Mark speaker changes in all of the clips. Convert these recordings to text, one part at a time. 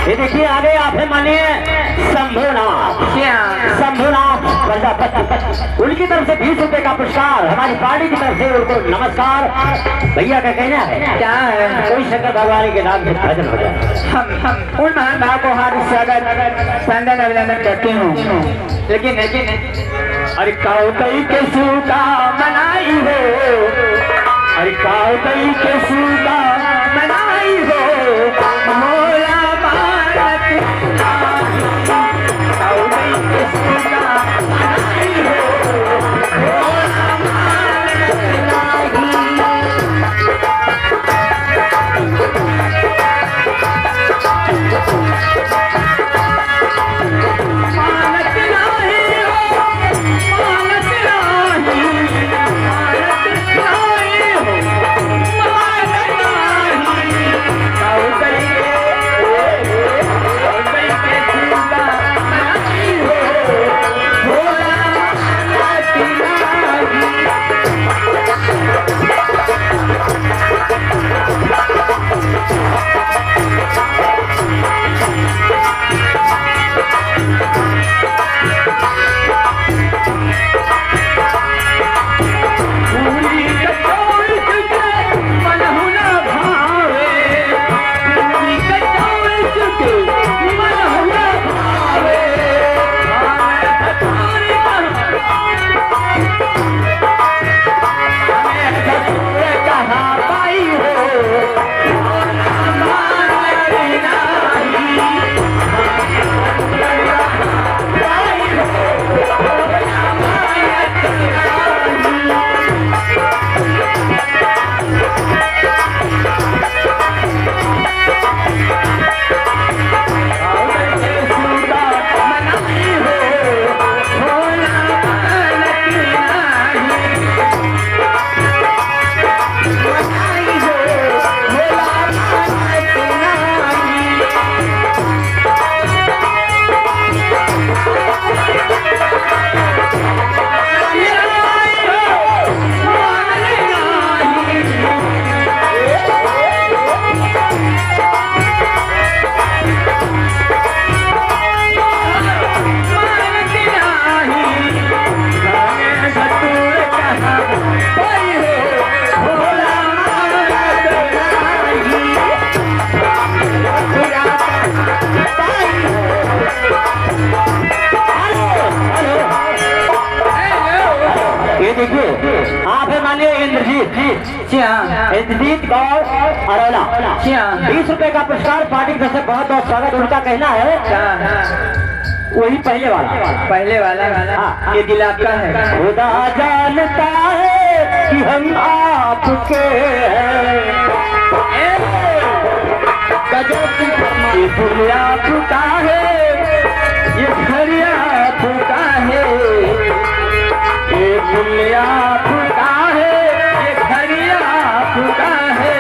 Speaker 1: ये देखिए आगे आप है मानिए शंभुनाथ प्रजापति, उनकी तरफ से 20 रुपए का पुरस्कार हमारी पार्टी की तरफ से उनको नमस्कार। भैया का कहना है क्या है कोई शंकर भगवान के नाम से भजन हो जाए। हम उन महान भाव को हाथ स्वागत शानदार अभिनंदन करती हूँ। लेकिन अरे काऊ कई के सूखा मनाई हो, अरे काऊ कई के सूखा मनाई हो, मोला इंद्रजीत गौर अरोला 20 रुपए का पुरस्कार पार्टी की तरफ से बहुत बहुत स्वागत। उनका कहना है वही पहले वाला हाँ, ये दिल आपका है। खुदा जानता है कि हम आपके ये दुनिया फूका है, ये घरिया फूका है, ये दुनिया फूका है, ये घरिया फूका है।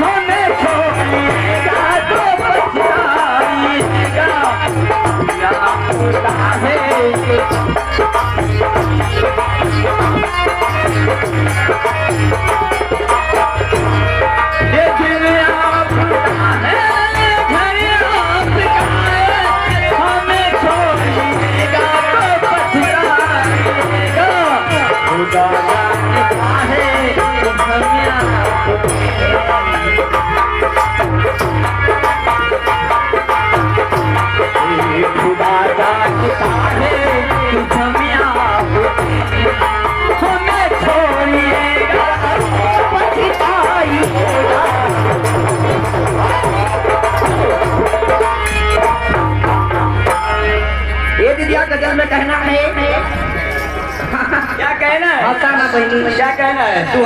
Speaker 1: हमें छोड़ेगा तो पछताएगा या खुदा है ये दिल आपका है घर आपका है हमें छोड़ेगा तो पछताएगा खुदा जानता है खुदा जानता है हमें छोड़िएगा पछताइएगा ये दीदिया गजल में कहना है क्या कहना है? क्या कहना है?